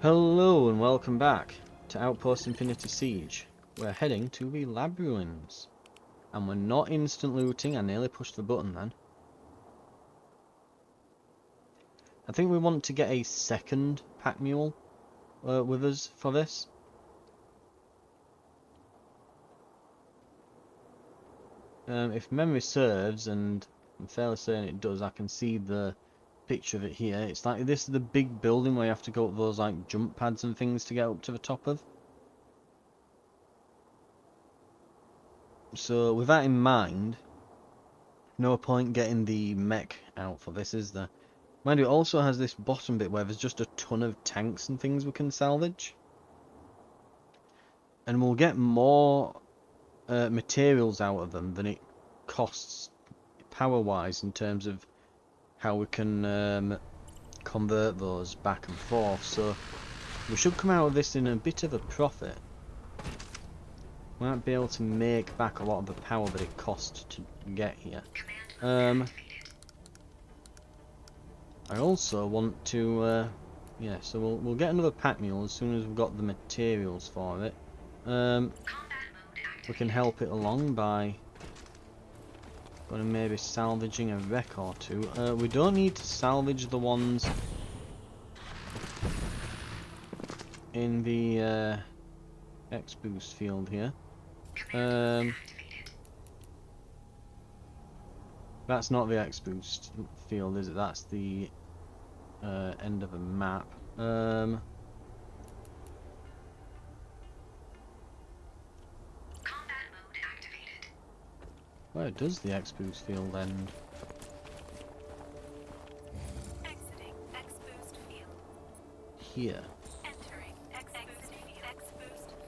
Hello and welcome back to Outpost Infinity Siege. We're heading to the lab ruins. And we're not instant looting, I nearly pushed the button then. I think we want to get a second pack mule with us for this. If memory serves, and I'm fairly certain it does, I can see the picture of it here. It's like this is the big building where you have to go up those like jump pads and things to get up to the top of. So with that in mind, no point getting the mech out for this, is there? Mind you, it also has this bottom bit where there's just a ton of tanks and things we can salvage. And we'll get more materials out of them than it costs power-wise in terms of how we can convert those back and forth. So we should come out of this in a bit of a profit. We might be able to make back a lot of the power that it cost to get here. I also want to, yeah, so we'll get another pack mule as soon as we've got the materials for it. We can help it along by going and maybe salvaging a wreck or two. We don't need to salvage the ones in the X-boost field here. That's not the X-boost field, is it? That's the end of a map. Where does the X-boost field end? Exiting X-boost field. Here. Entering X-boost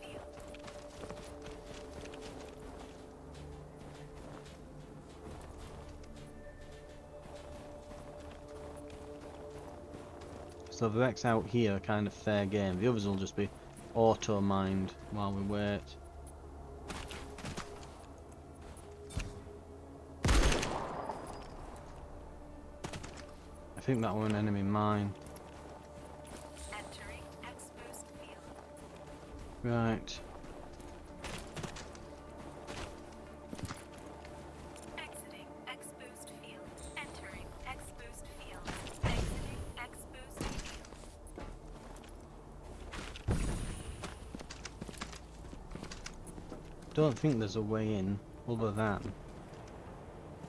field. So the wrecks out here are kind of fair game. The others will just be auto-mined while we wait. I think that was an enemy mine. Entering X-boost field. Right. Exiting X-boost field. Entering X-boost field. Exiting X-boost field. Don't think there's a way in other than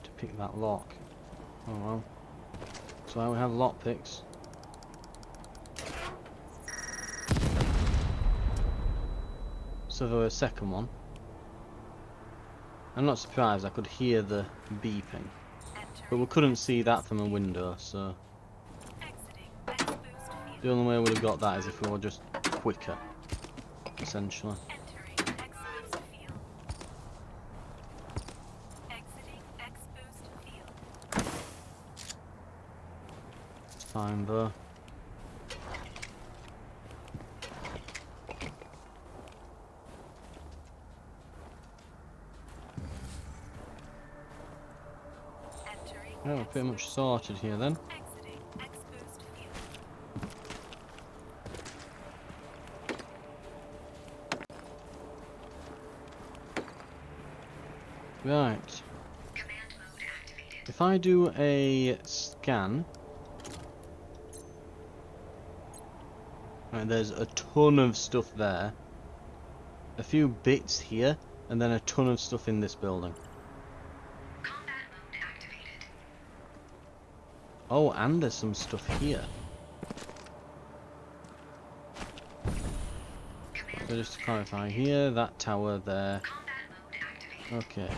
to pick that lock. Oh well. So I have lockpicks. So there was a second one. I'm not surprised, I could hear the beeping. But we couldn't see that from a window, so Exiting X-boost field. the only way we would have got that is if we were just quicker, essentially. Entering X-boost field. Exiting X-boost field. It's fine though. Entering Oh, we're pretty much sorted here then. Exiting X-boost field. Right. Command mode activated. If I do a scan, right, there's a ton of stuff there, a few bits here, and then a ton of stuff in this building. Combat mode activated. Oh, and there's some stuff here. So just to clarify here, that tower there. Combat mode activated. Okay.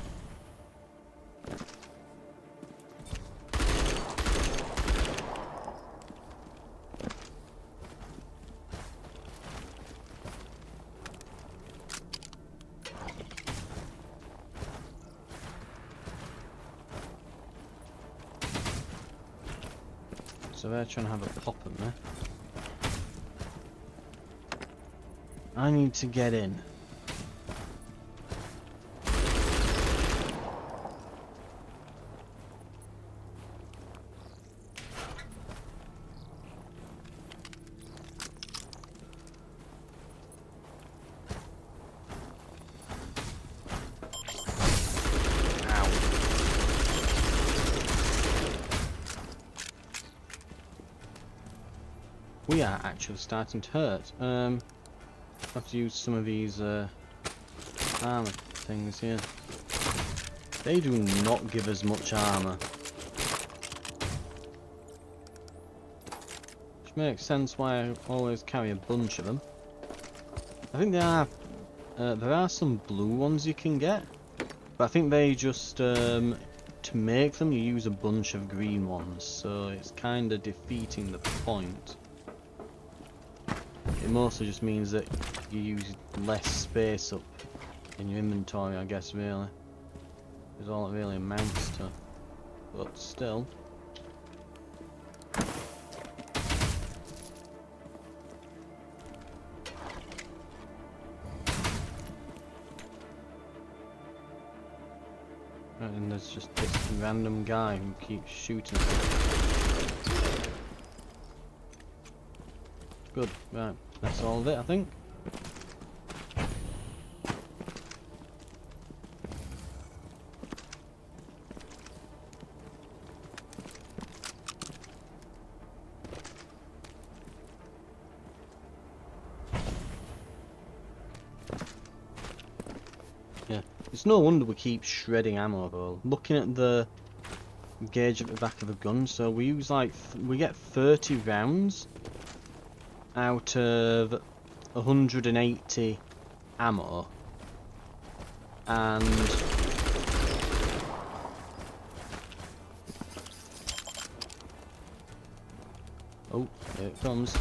So they're trying to have a pop in there. I need to get in. We are actually starting to hurt. Have to use some of these armor things here. They do not give us much armor. Which makes sense why I always carry a bunch of them. I think there are some blue ones you can get, but I think they just to make them you use a bunch of green ones, so it's kind of defeating the point. It mostly just means that you use less space up in your inventory, I guess, really. Is all it really amounts to. But still. Right, and there's just this random guy who keeps shooting. Good, right, that's all of it, I think. Yeah, it's no wonder we keep shredding ammo though. Looking at the gauge at the back of the gun, so we use like, we get 30 rounds out of 180 ammo, and oh, here it comes.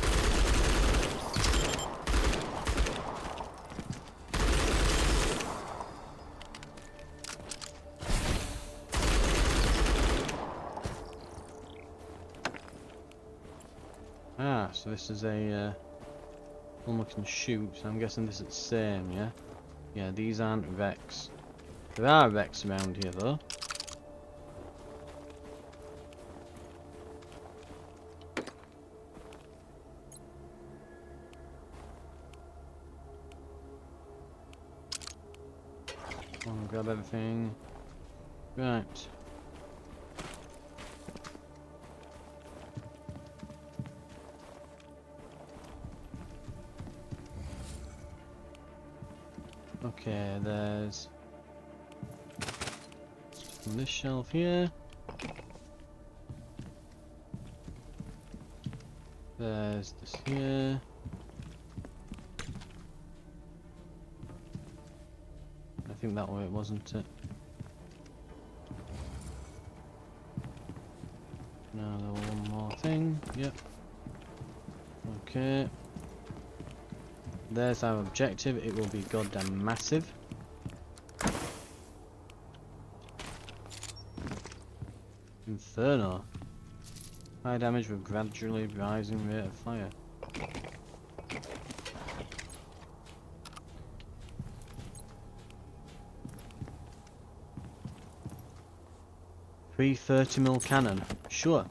Ah, so this is a one we can shoot, so I'm guessing this is the same, yeah? Yeah, these aren't Rex. There are Rex around here though. I'll grab everything. Right. Okay, there's on this shelf here. There's this here. I think that way it wasn't it. Now there was one more thing. Yep. Okay. There's our objective. It will be goddamn massive. Inferno. High damage with gradually rising rate of fire. Free 30mm cannon. Sure.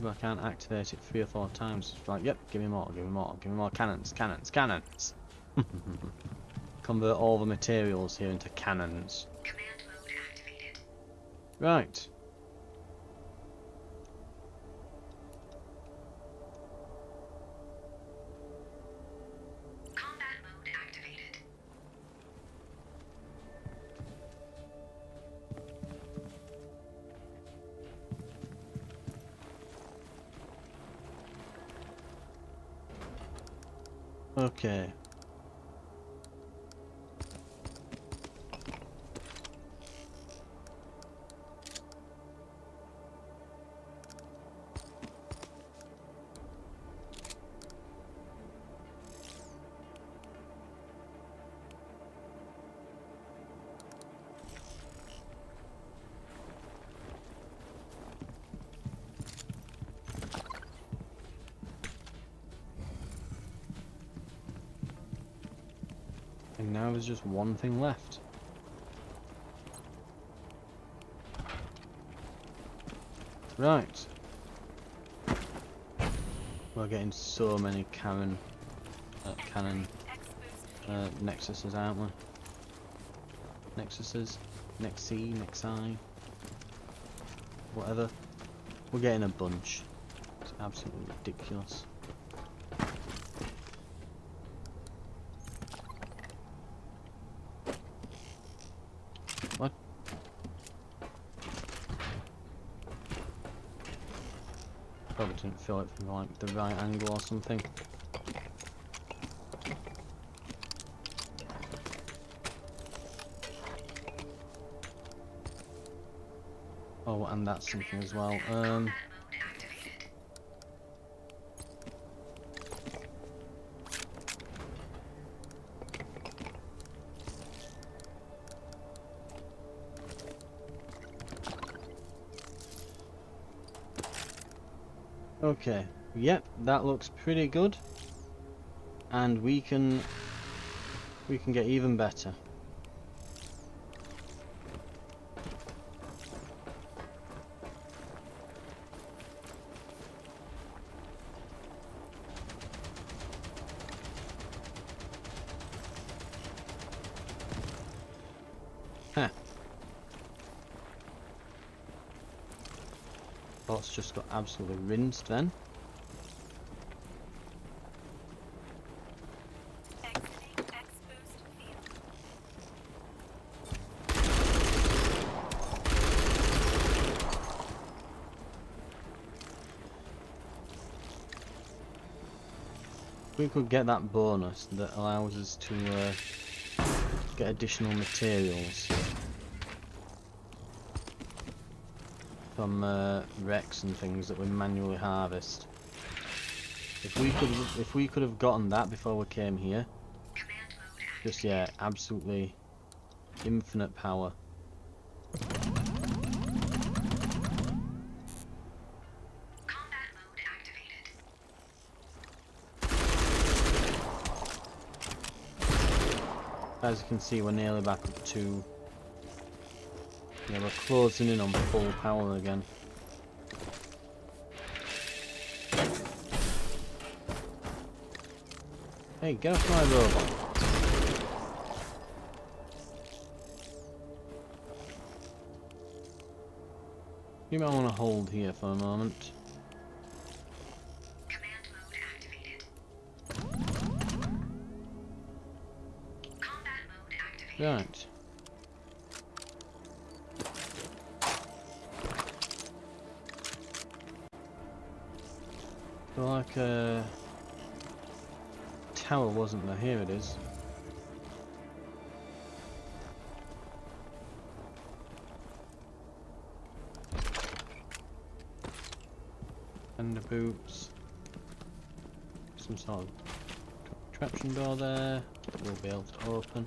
I can't activate it 3 or 4 times. It's like, yep, give me more, give me more, give me more cannons, cannons, cannons. Convert all the materials here into cannons. Command mode activated. Right. Combat mode activated. Okay. And now there's just one thing left. Right. We're getting so many cannon nexuses, aren't we? Nexuses, Nexi, whatever. We're getting a bunch. Absolutely ridiculous. What? Probably didn't fill it from like the right angle or something. Oh, and that's something as well. Combat mode activated. Okay. Yep, that looks pretty good. And we can get even better. Huh. Bot's just got absolutely rinsed then. Exiting X-Boost field. We could get that bonus that allows us to get additional materials from wrecks and things that we manually harvest. If we could have gotten that before we came here, Command mode activated. just yeah, absolutely infinite power. Combat mode activated. As you can see, we're nearly back up to. Yeah, we're closing in on full power again. Hey, get off my robot. You might want to hold here for a moment. Command mode activated. Combat mode activated. Right. So like a tower, wasn't there? Here it is. And the boots. Some sort of traction door there. We'll be able to open.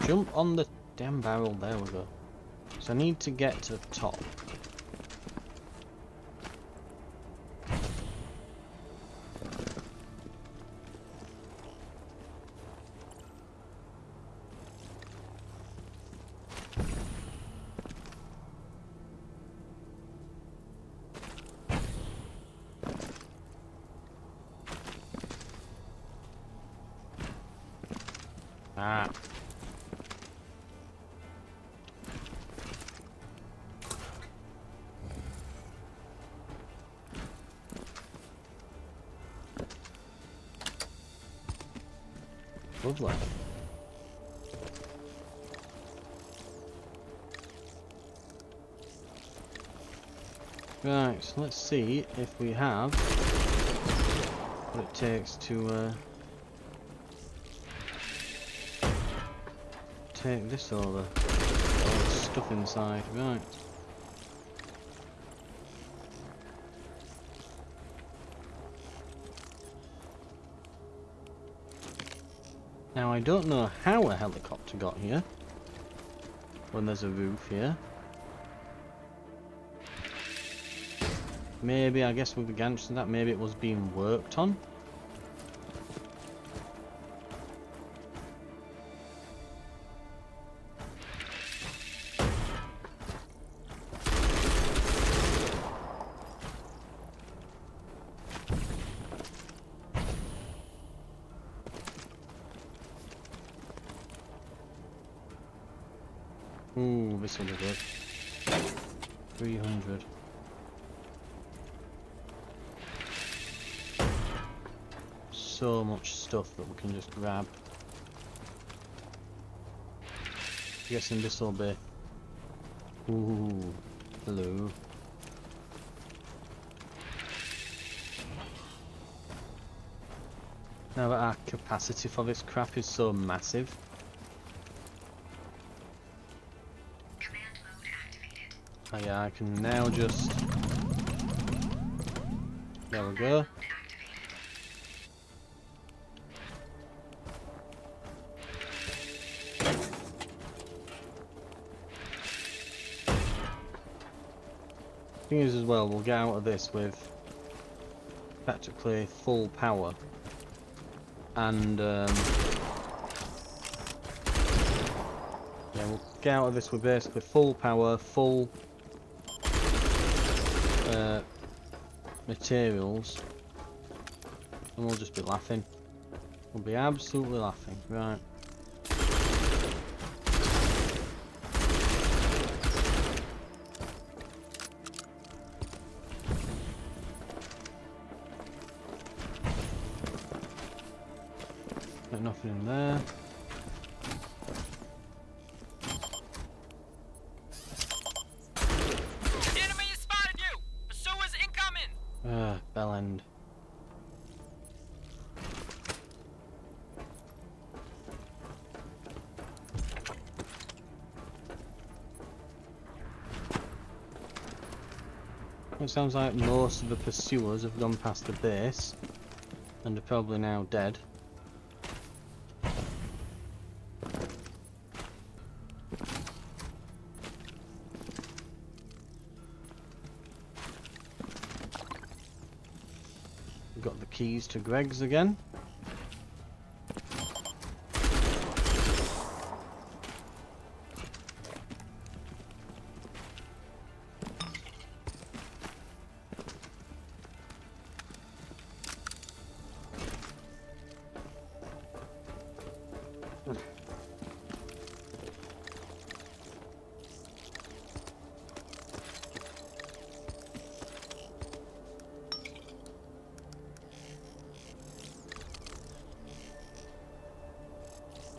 Jump on the damn barrel. There we go. So I need to get to the top. Ah. Lovely. Right, so let's see if we have what it takes to take this over. All the stuff inside, right. Now I don't know how a helicopter got here when there's a roof here. Maybe, I guess with the answer to that, maybe it was being worked on. Ooh, this will be good. 300. so much stuff that we can just grab. I'm guessing this will be. Ooh, hello. Now that our capacity for this crap is so massive. Command mode activated. Oh yeah, I can now just. There we go. Mode activated. Thing is, as well, we'll get out of this with practically full power, and yeah, we'll get out of this with basically full power, full materials, and we'll just be laughing. We'll be absolutely laughing, right? Got nothing in there. The enemy has spotted you! Pursuers incoming! Bell end. It sounds like most of the pursuers have gone past the base and are probably now dead. We've got the keys to Greg's again.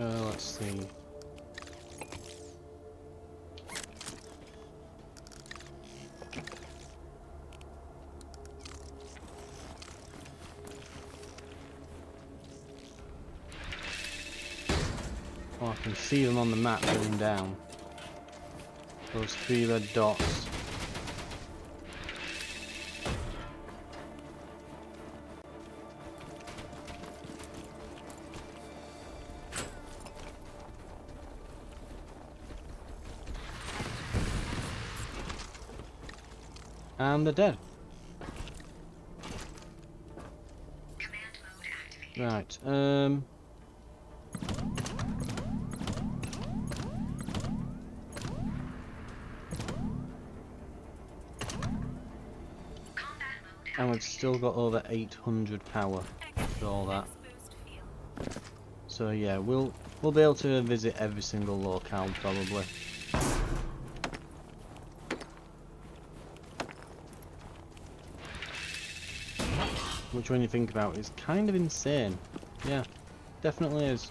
Let's see. Oh, I can see them on the map going down. Those 3 red dots. And they're dead. Command mode activated. Right, Combat mode and we've activated. still got over 800 power for all that. X-boost field. So yeah, we'll be able to visit every single locale probably. Which, when you think about it, is kind of insane. Yeah, definitely is.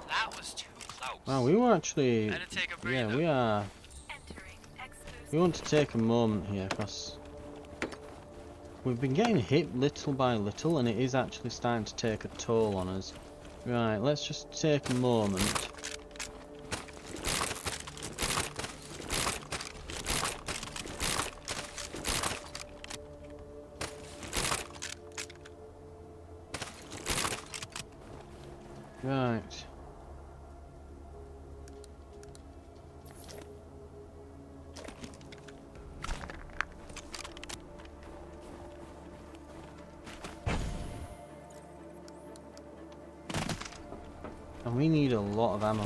That was too close. Wow, we were actually. Had to take a Yeah, breather. we are. Entering X-boost. We want to take a moment here because we've been getting hit little by little, and it is actually starting to take a toll on us. Right, let's just take a moment. Right. And we need a lot of ammo.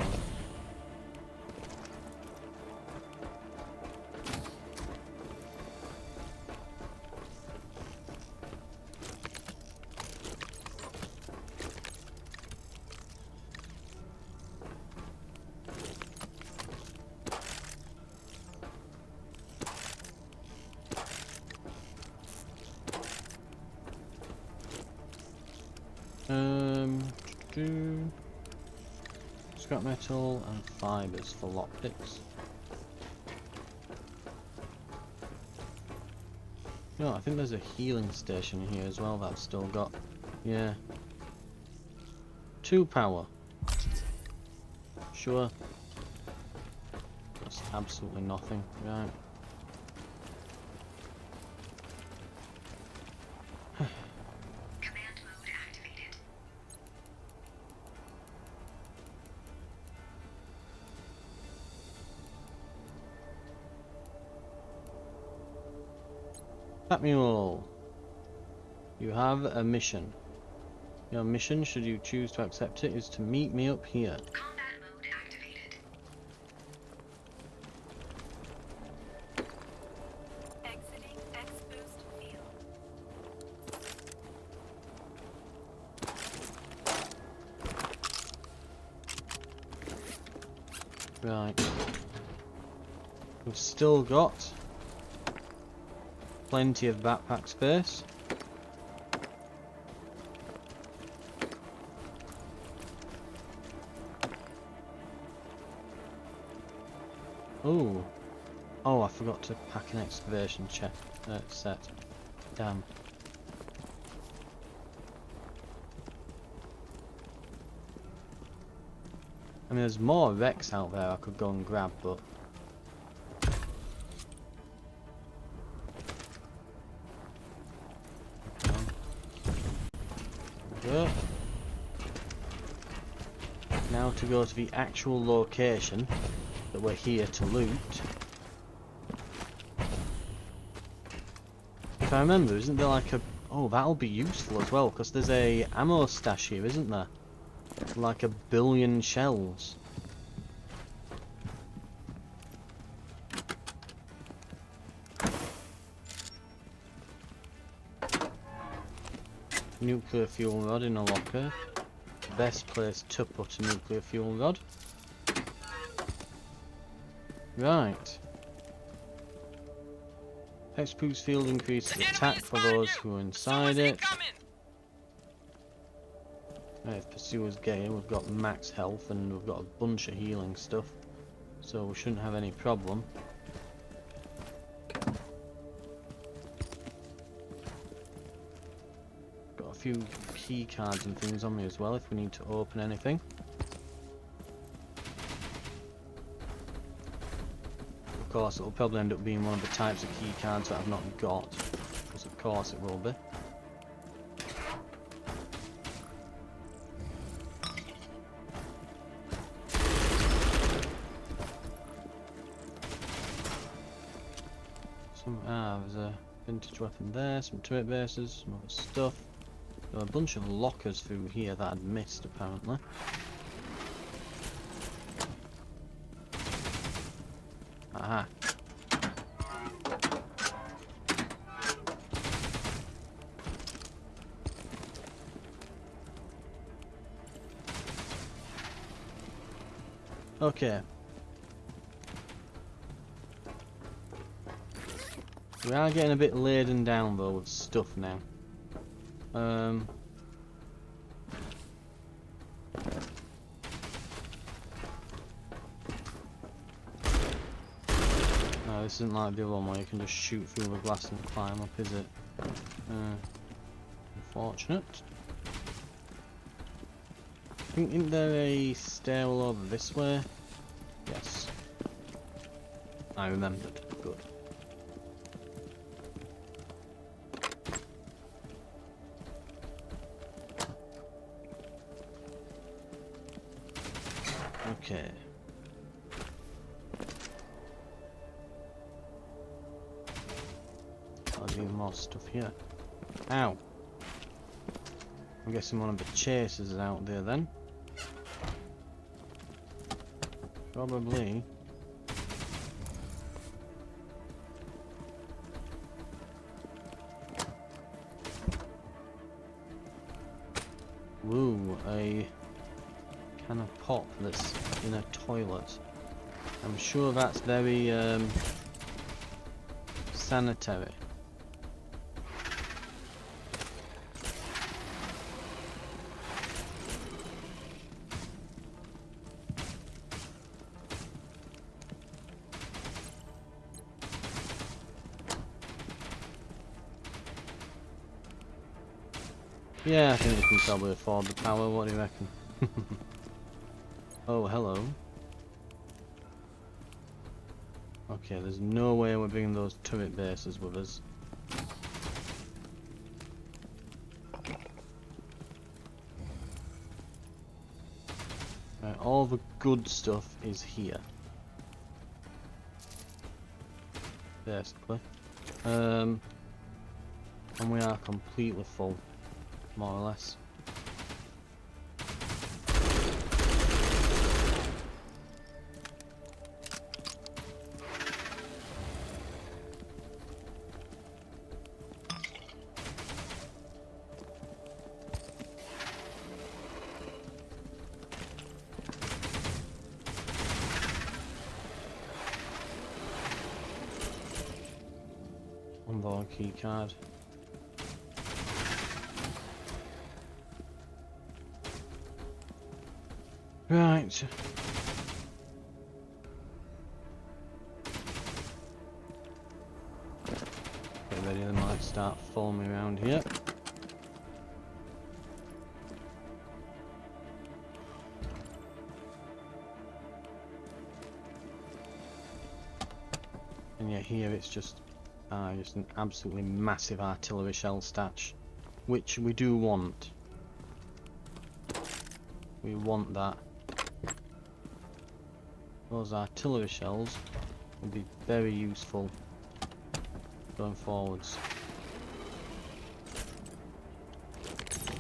Do scrap metal and fibers for lockpicks. No, I think there's a healing station here as well that I've still got. Yeah. 2 power. Sure. That's absolutely nothing. Right. Command mode activated. Samuel, you have a mission. Your mission, should you choose to accept it, is to meet me up here. Combat mode activated. Exiting X-Boost field. Right. We've still got plenty of backpack space. Oh. Oh, I forgot to pack an excavation set. Damn. I mean, there's more wrecks out there I could go and grab, but... Go. Now to go to the actual location that we're here to loot. If I remember, isn't there like a... Oh, that'll be useful as well, because there's a ammo stash here, isn't there? Like 1 billion shells. Nuclear fuel rod in a locker. Best place to put a nuclear fuel rod. Right. X-Boost field increases The enemy attack has for spotted those you. who are Pursuers inside it. incoming. Right, if Pursuers get in, we've got max health and we've got a bunch of healing stuff. So we shouldn't have any problem. Got a few key cards and things on me as well if we need to open anything. Of course, it'll probably end up being one of the types of key cards that I've not got, because of course it will be. There's a vintage weapon there, some turret bases, some other stuff. There are a bunch of lockers through here that I'd missed apparently. Aha. Okay. We are getting a bit laden down though with stuff now. No, this isn't like the other one where you can just shoot through the glass and climb up, is it? Unfortunate. Isn't there a stairwell over this way? Yes. I remembered. Good. Okay. There's even more stuff here. Ow! I'm guessing one of the chasers is out there then. Probably. Woo, a can of pop that's in a toilet. I'm sure that's very sanitary. Yeah, I think we can probably afford the power. What do you reckon? Oh, hello. Okay, there's no way we're bringing those turret bases with us. Right, all the good stuff is here. Basically. And we are completely full, more or less. Unlock key card. Right. Get ready, they might start following me around here. And yeah, here it's just an absolutely massive artillery shell stash, which we do want. We want that. Those artillery shells will be very useful going forwards.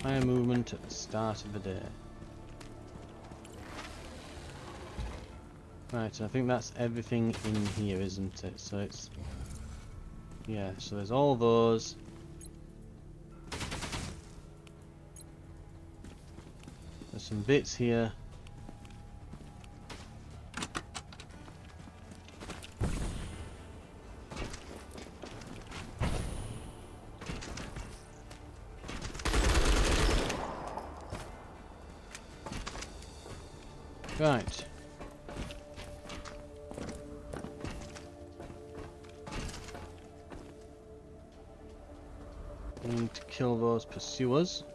Fire movement at the start of the day. Right, I think that's everything in here, isn't it? So it's... yeah, so there's all those. There's some bits here. Right. We need to kill those pursuers.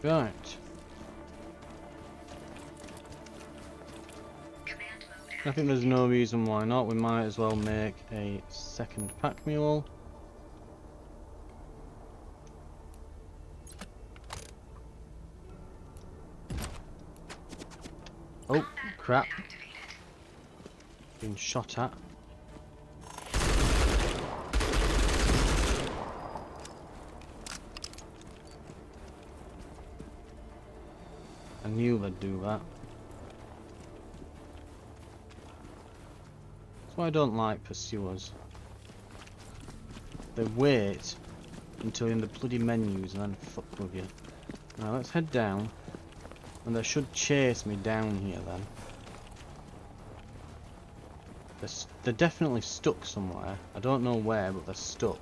Right. Command mode I think there's no reason why not. We might as well make a second pack mule. Oh, crap. activated. Being shot at. I knew they'd do that. That's why I don't like pursuers. They wait until you're in the bloody menus and then fuck with you. Now let's head down. And they should chase me down here then. They're definitely stuck somewhere. I don't know where, but they're stuck.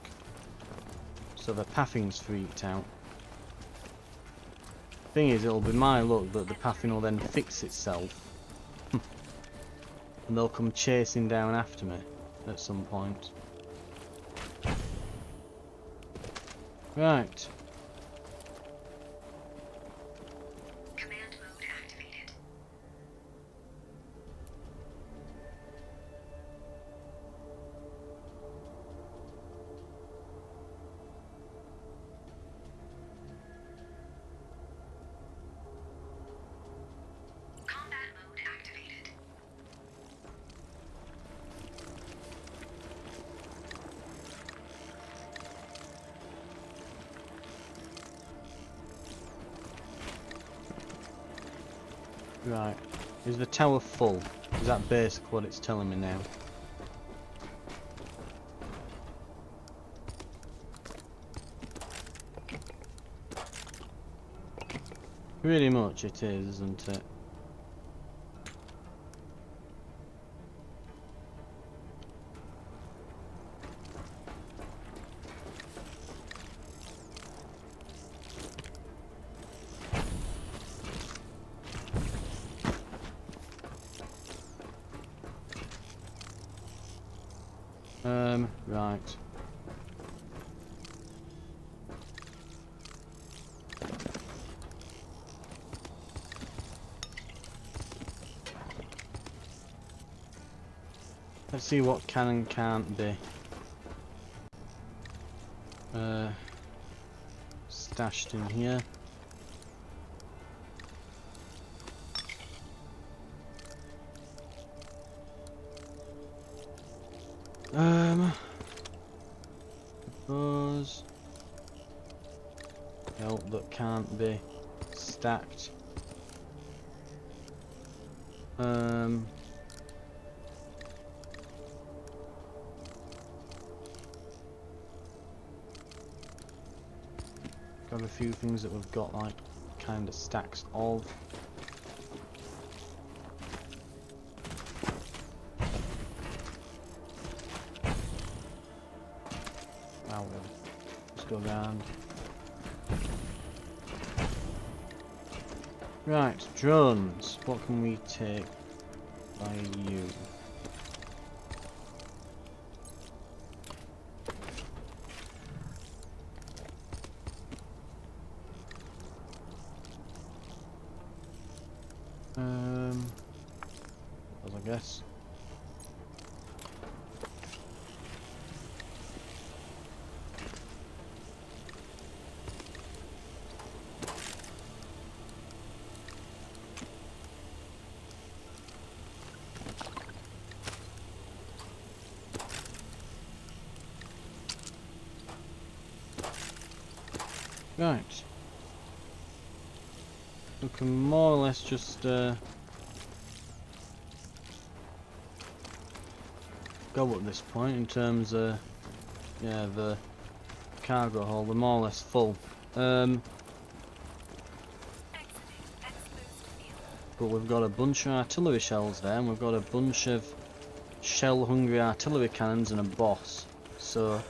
So the pathing's freaked out. Thing is, it'll be my luck that the pathing will then fix itself. And they'll come chasing down after me at some point. Right. Command mode activated. Combat mode activated. Right. Is the tower full? Is that basically what it's telling me now? Pretty much it is, isn't it? Right. Let's see what can and can't be stashed in here. Those that can't be stacked. Got a few things that we've got like kind of stacks of. Wow, let's go around. Right, drones. What can we take by you? I guess. Right. We can more or less just go at this point in terms of yeah, the cargo hold. We're more or less full. Exiting exposed field. But we've got a bunch of artillery shells there, and we've got a bunch of shell-hungry artillery cannons and a boss. So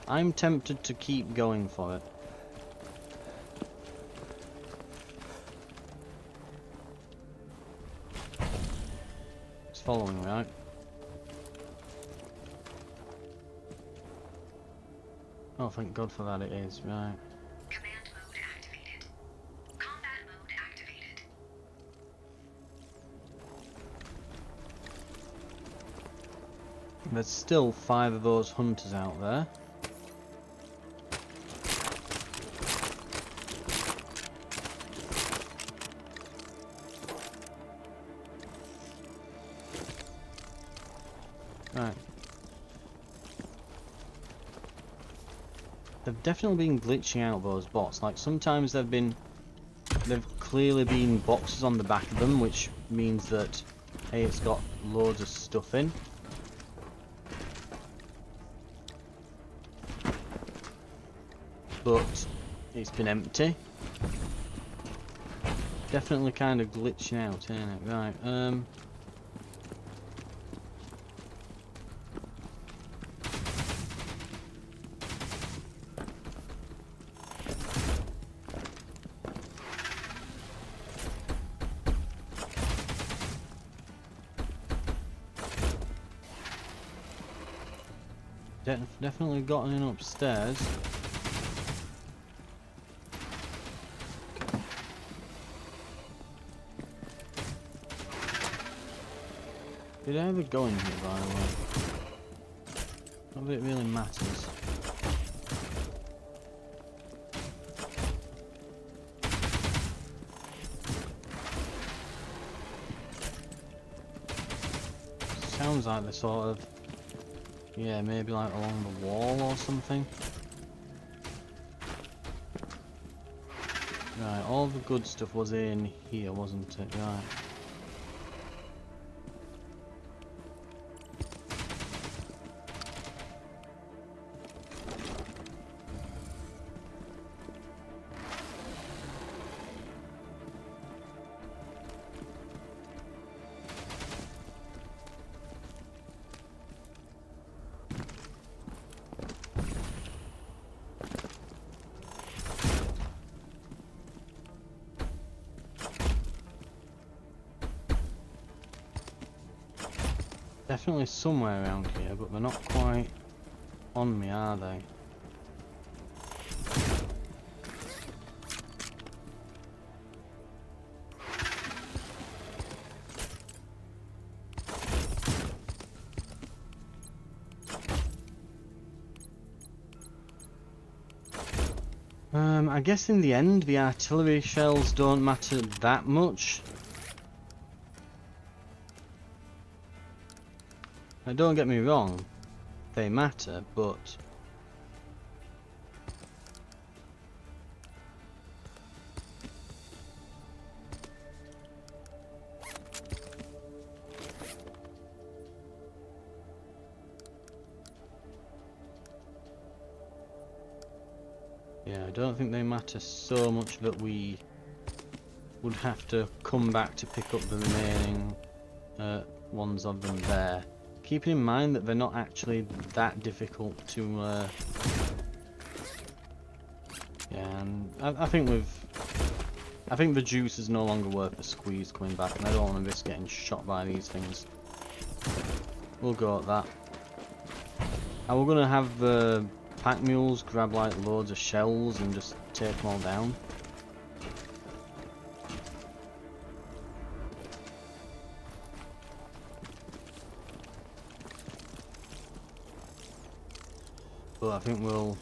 I'm tempted to keep going for it. It's following, right? Oh, thank God for that it is, right. Command mode activated. Combat mode activated. There's still 5 of those hunters out there. Right. They've definitely been glitching out those bots. Like sometimes they've clearly been boxes on the back of them, which means that hey, it's got loads of stuff in. But it's been empty. Definitely kind of glitching out, ain't it? Right, definitely gotten in upstairs. Did I ever go in here, by the way? Not that it really matters. Sounds like they're sort of, yeah, maybe like along the wall or something. Right, all the good stuff was in here, wasn't it? Right. definitely somewhere around here, but they're not quite on me, are they? I guess in the end, the artillery shells don't matter that much. Now, don't get me wrong, they matter, but yeah, I don't think they matter so much that we would have to come back to pick up the remaining ones of them there. Keeping in mind that they're not actually that difficult to yeah, and I think the juice is no longer worth the squeeze coming back, and I don't want to risk getting shot by these things. We'll go at that. And we're gonna have the pack mules grab like loads of shells and just take them all down. But I think we'll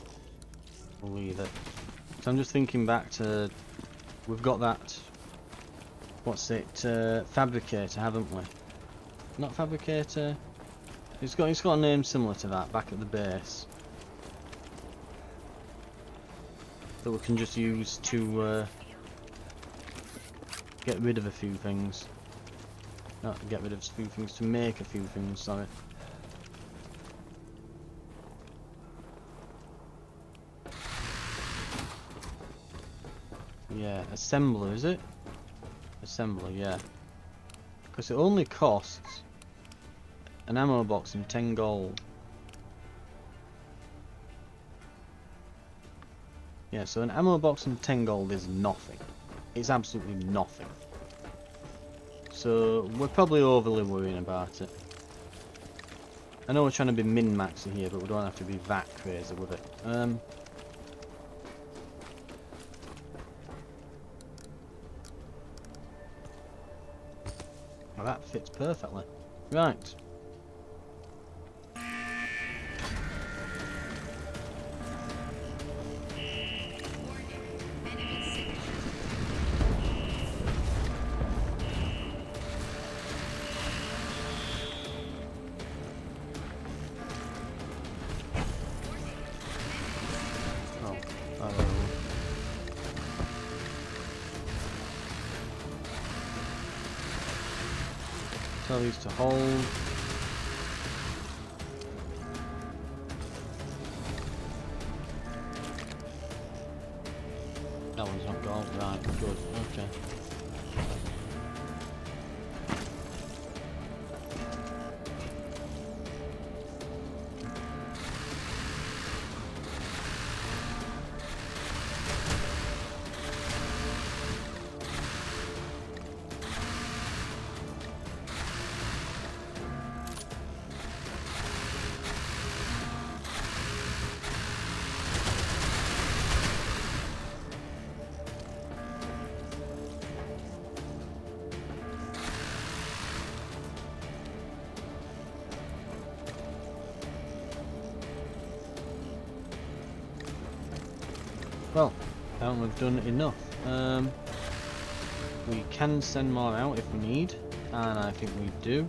leave it. So I'm just thinking back to, we've got that, what's it, fabricator, haven't we? Not fabricator. It's got a name similar to that back at the base that we can just use to get rid of a few things. Not get rid of a few things, to make a few things. Sorry. Yeah, assembler, is it? Assembler, yeah. Because it only costs an ammo box and 10 gold. Yeah, so an ammo box and 10 gold is nothing. It's absolutely nothing. So we're probably overly worrying about it. I know we're trying to be min-maxing here, but we don't have to be that crazy with it. Well, that fits perfectly. Right. Tell these to hold. That one's not gold, right, good, okay. Well, I think we've done enough. We can send more out if we need, and I think we do.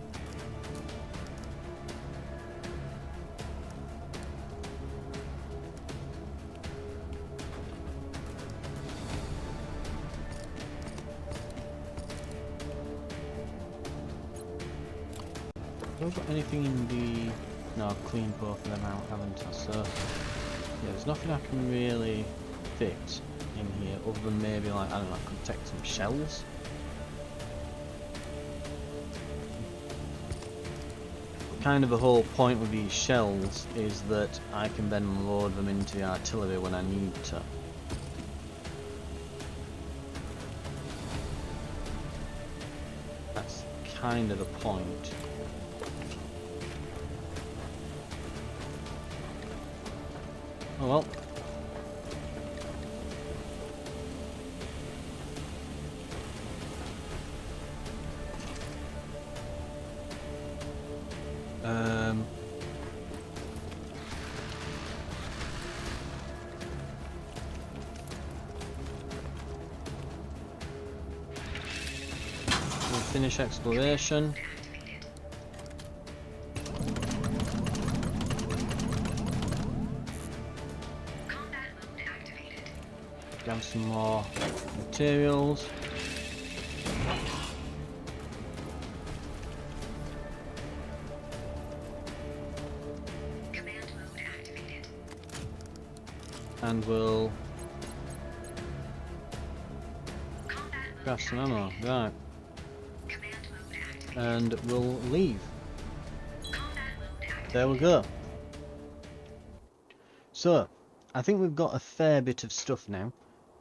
Have I got anything in the... No, I've cleaned both of them out, haven't I? So, yeah, there's nothing I can really fit in here other than maybe, like, I don't know, I could take some shells. Kind of the whole point with these shells is that I can then load them into the artillery when I need to. That's kind of the point. Oh well. We'll finish exploration. Combat mode activated. Grab some more materials. Command mode activated. And we'll Combat mode grab some ammo. activated. Right. Command mode activated. And we'll leave. Combat mode activated. There we go. So, I think we've got a fair bit of stuff now.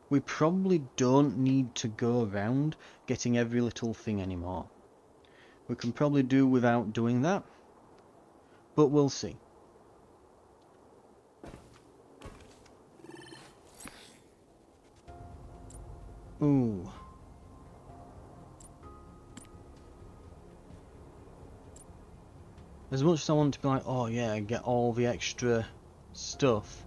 We probably don't need to go around getting every little thing anymore. We can probably do without doing that. But we'll see. Ooh. As much as I want to be like, oh yeah, get all the extra stuff.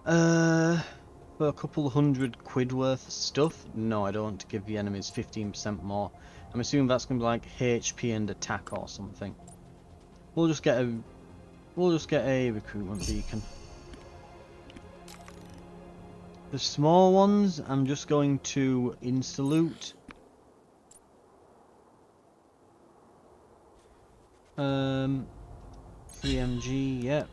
For a couple £100 worth of stuff, no, I don't want to give the enemies 15% more. I'm assuming that's gonna be like HP and attack or something. We'll just get a recruitment beacon. The small ones, I'm just going to insta-loot. Um, 3MG, yep.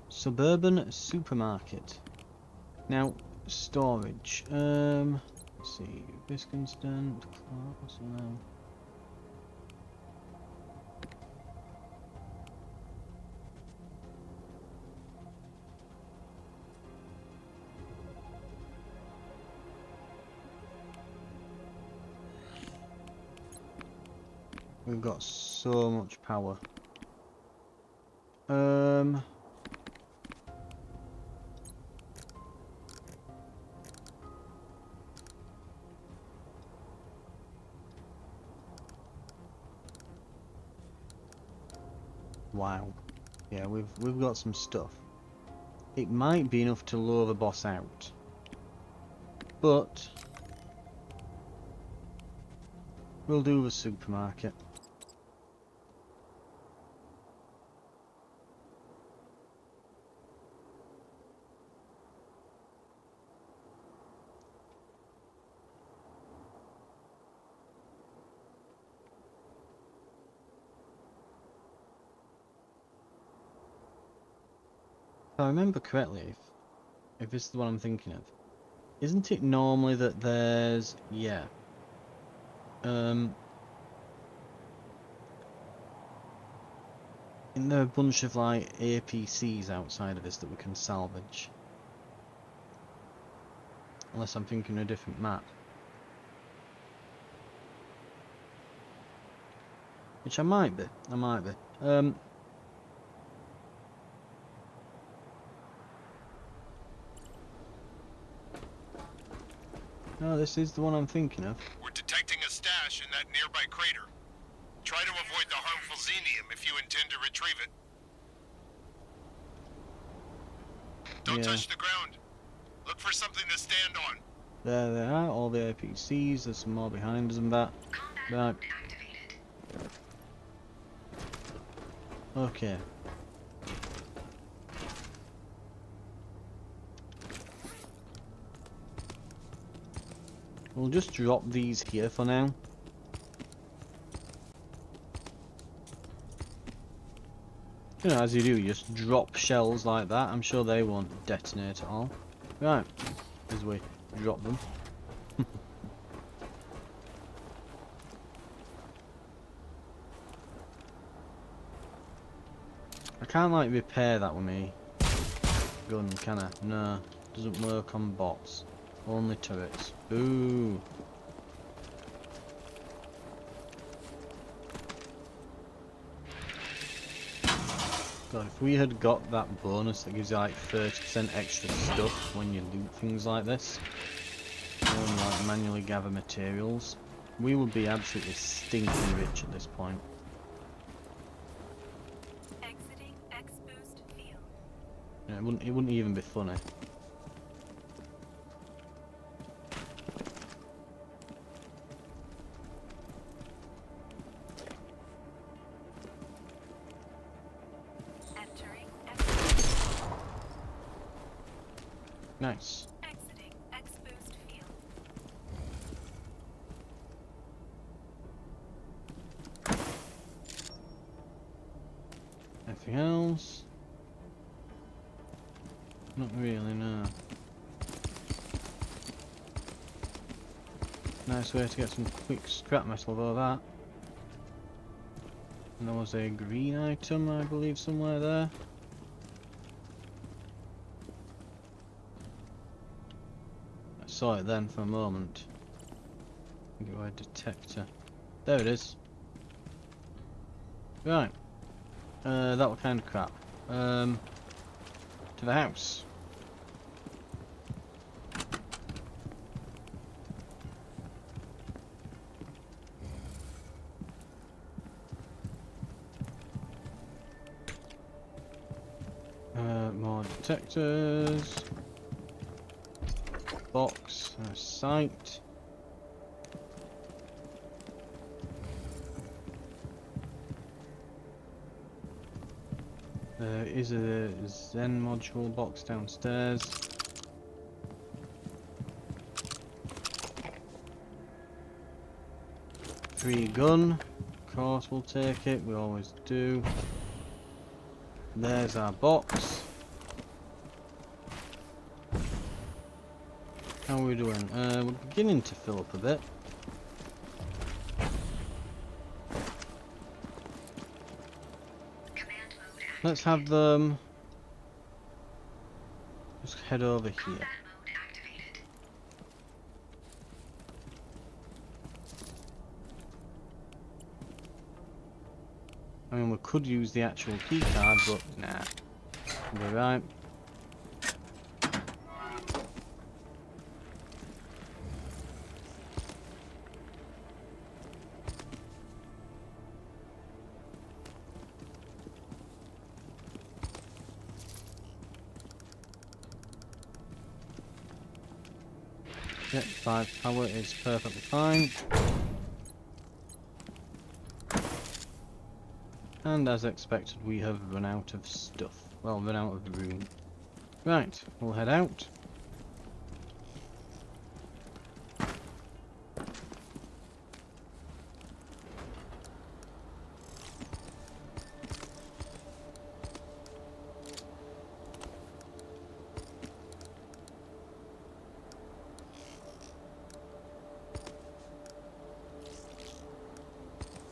Suburban supermarket. Now, storage. Let's see. Risk instant. Class, We've got so much power. Wow. Yeah, we've got some stuff. It might be enough to lure the boss out. But we'll do the supermarket. If I remember correctly, if this is the one I'm thinking of, isn't it normally that there's, yeah, isn't there a bunch of like APCs outside of this that we can salvage? Unless I'm thinking of a different map. Which I might be, No, this is the one I'm thinking of. We're detecting a stash in that nearby crater. Try to avoid the harmful xenium if you intend to retrieve it. Don't touch the ground. Look for something to stand on. There they are, all the APCs, there's some more behind us and that. Combat Right. mode activated. Okay. We'll just drop these here for now. You know, as you do, you just drop shells like that. I'm sure they won't detonate at all. Right, as we drop them. I can't like repair that with me gun, can I? No, doesn't work on bots. Only turrets. Boo. God, if we had got that bonus that gives you like 30% extra stuff when you loot things like this, and like manually gather materials, we would be absolutely stinking rich at this point. Exiting X-Boost field. Yeah, it wouldn't even be funny. Entering X-Boost. Nice. Exiting X-Boost field. Anything else? Not really, no. Nice way to get some quick scrap metal though, that. And there was a green item, I believe, somewhere there. I saw it then for a moment. I think it was a detector. There it is. Right. That was kind of crap. To the house. More detectors. Box. Sight. There is a XEN module box downstairs. Free gun. Of course we'll take it, we always do. There's our box. How are we doing? We're beginning to fill up a bit. Command mode activated. Let's have them. Just head over here. Combat mode activated. I mean, we could use the actual key card, but nah. We're right. Yep, 5 power is perfectly fine. And as expected, we have run out of stuff. Well, run out of room. Right, we'll head out.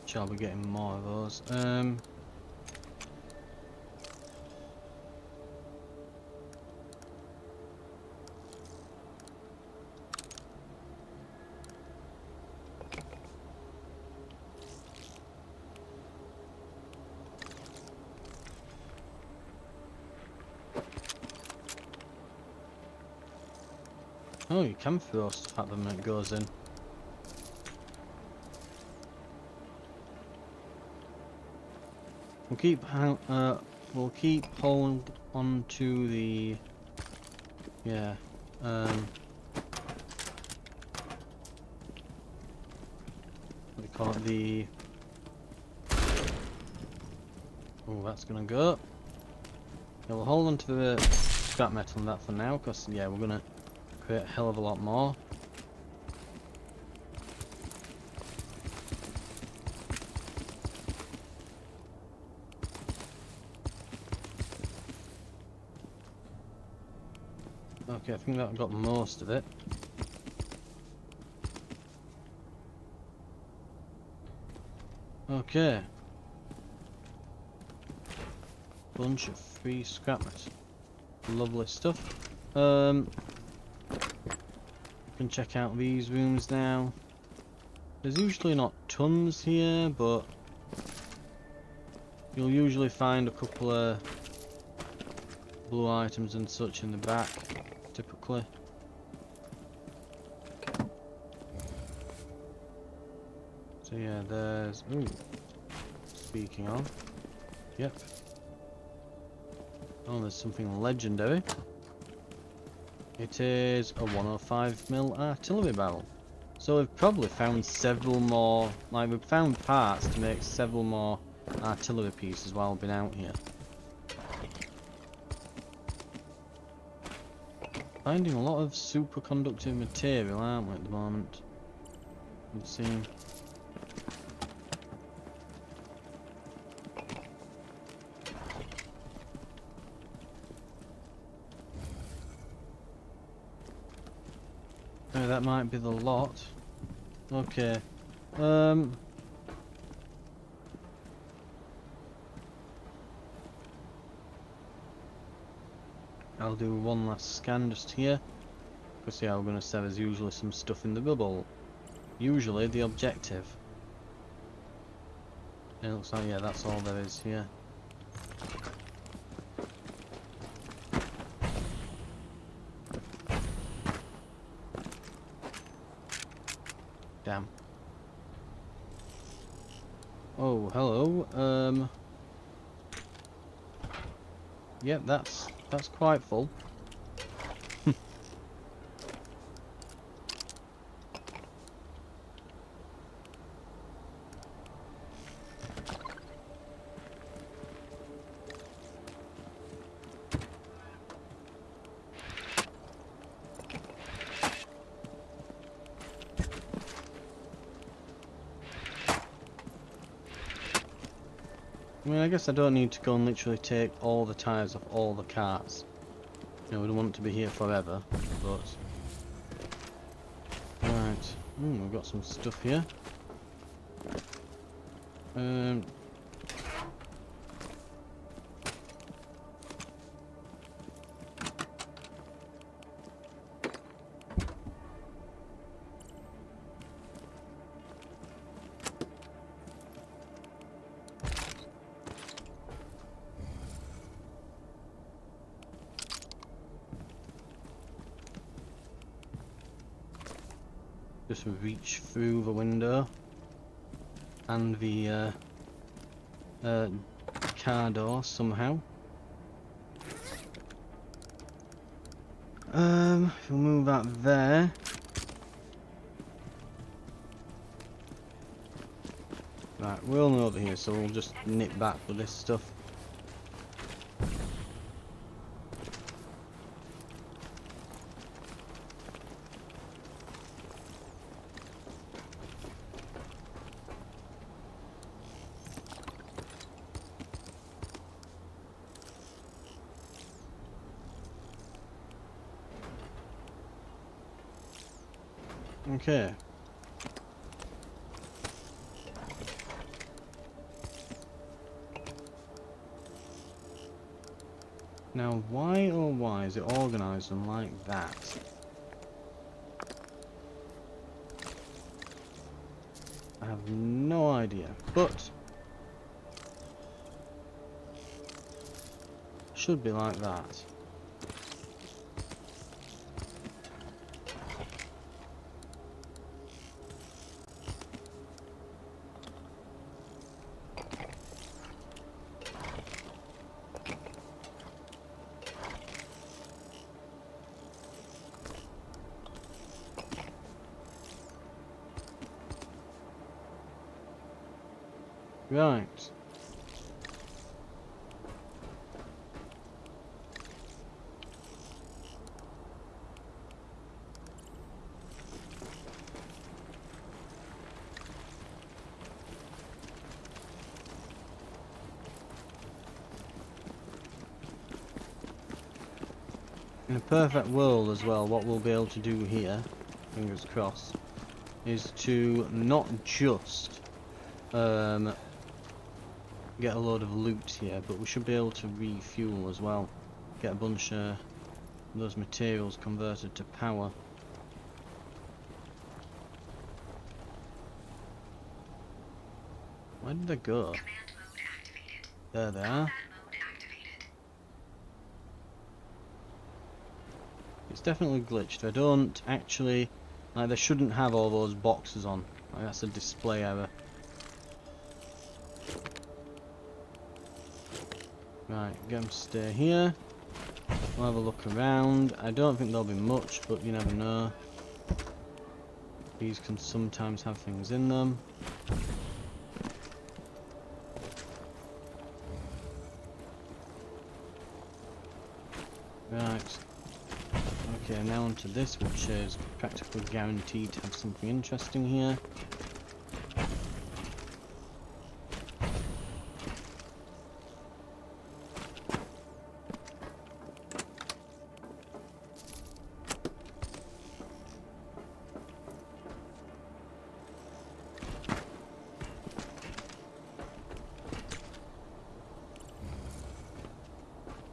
Shall be getting more of those. Oh, you can throw stuff at them when it goes in. We'll keep hold on to the what do you call it, the oh, that's gonna go. Yeah, we'll hold on to the scrap metal and that for now, because yeah, we're gonna create a hell of a lot more. Okay, I think that got most of it. Okay. Bunch of free scrap metal. Lovely stuff. Can check out these rooms now. There's usually not tons here, but You'll usually find a couple of blue items and such in the back, typically. So yeah, there's... Ooh. Speaking of... Yep. Oh, there's something legendary. It is a 105mm artillery barrel. So we've probably found several more... Like, we've found parts to make several more artillery pieces while we've been out here. Finding a lot of superconductive material, aren't we, at the moment? Let's see. Oh, that might be the lot. Okay. I'll do one last scan just here. Because yeah, we're going to say there's usually some stuff in the bubble. Usually the objective. It looks like, yeah, that's all there is here. Damn. Oh, hello. Yep, that's quite full. I mean, I guess I don't need to go and literally take all the tyres off all the cars. You know, we don't want to be here forever, but... Right. We've got some stuff here. Just reach through the window and the car door somehow. If we'll move that there. Right, we're only over here, so we'll just nip back with this stuff. Okay. Now, why oh why is it organised them like that? I have no idea, but should be like that. Right. In a perfect world as well, what we'll be able to do here, fingers crossed, is to not just get a load of loot here, but we should be able to refuel as well. Get a bunch of those materials converted to power. Where did they go? Command mode activated. There they are. Combat mode activated. It's definitely glitched. I don't actually... Like, they shouldn't have all those boxes on. Like, that's a display error. Right, get them to stay here. We'll have a look around. I don't think there'll be much, but you never know. These can sometimes have things in them. Right. Okay, now onto this, which is practically guaranteed to have something interesting here.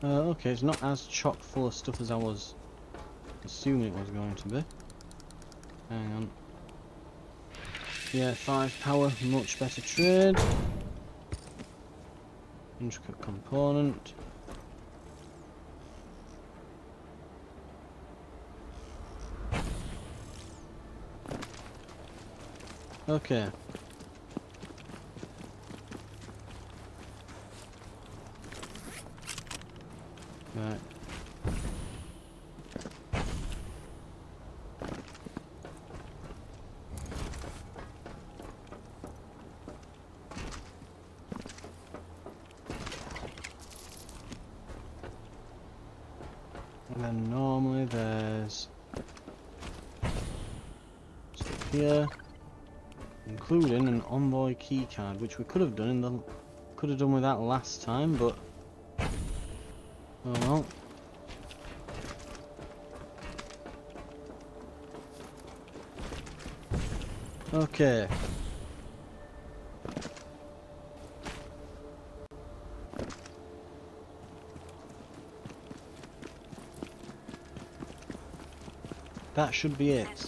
Okay, it's not as chock full of stuff as I was assuming it was going to be. Hang on. Yeah, 5 power, much better trade. Intricate component. Okay. Right. And then normally there's stuff here, including an envoy keycard, which we could have done with that last time, but oh well. Okay. That should be it. Entering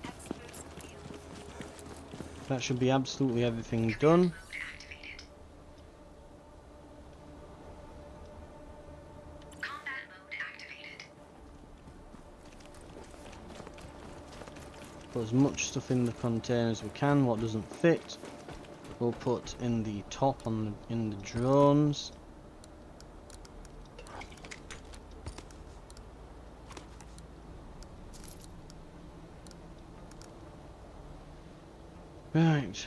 X-boost field. That should be absolutely everything done. Mode activated. Combat mode activated. Put as much stuff in the container as we can. What doesn't fit, we'll put in the top in the drones. Right.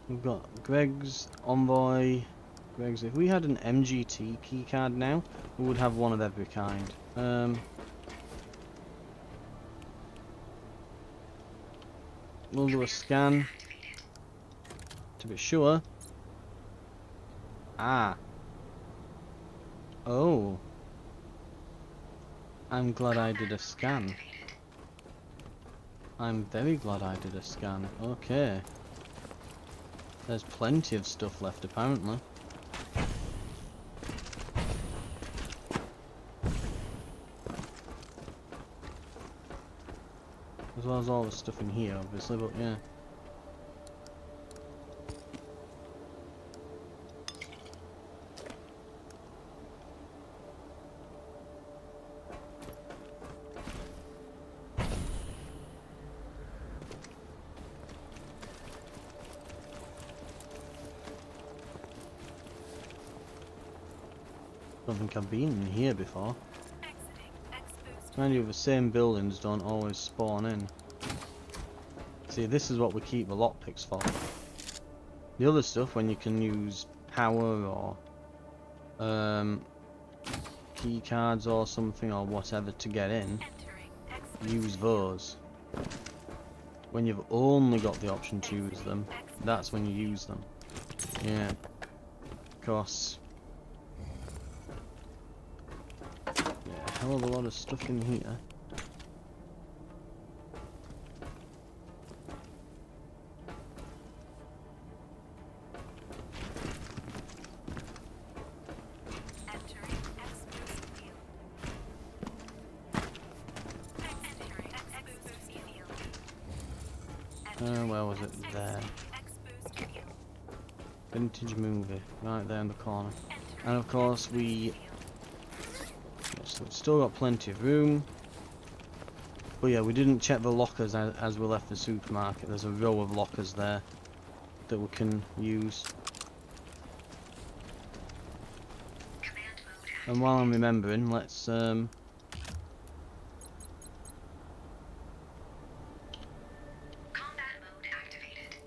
We've got Greg's envoy. Greg's. If we had an MGT keycard now, we would have one of every kind. We'll do a scan to be sure. Ah. Oh. I'm glad I did a scan. I'm very glad I did a scan. Okay. There's plenty of stuff left apparently. As well as all the stuff in here obviously, but yeah. Don't think I've been in here before. Exiting X-boost. Mind you, the same buildings don't always spawn in. See, this is what we keep the lockpicks for. The other stuff, when you can use power or key cards or something or whatever to get in, Entering X-boost use field. those. When you've only got the option to use them, that's when you use them. Yeah. Of course. Yeah, a hell of a lot of stuff in here. Entering X-boost field. Entering X-boost field. Where was it? There. X-boost field. Vintage movie, right there in the corner. And of course we... Yes, we've still got plenty of room. But yeah, we didn't check the lockers as we left the supermarket. There's a row of lockers there that we can use. Command mode And while I'm remembering, let's combat mode activated.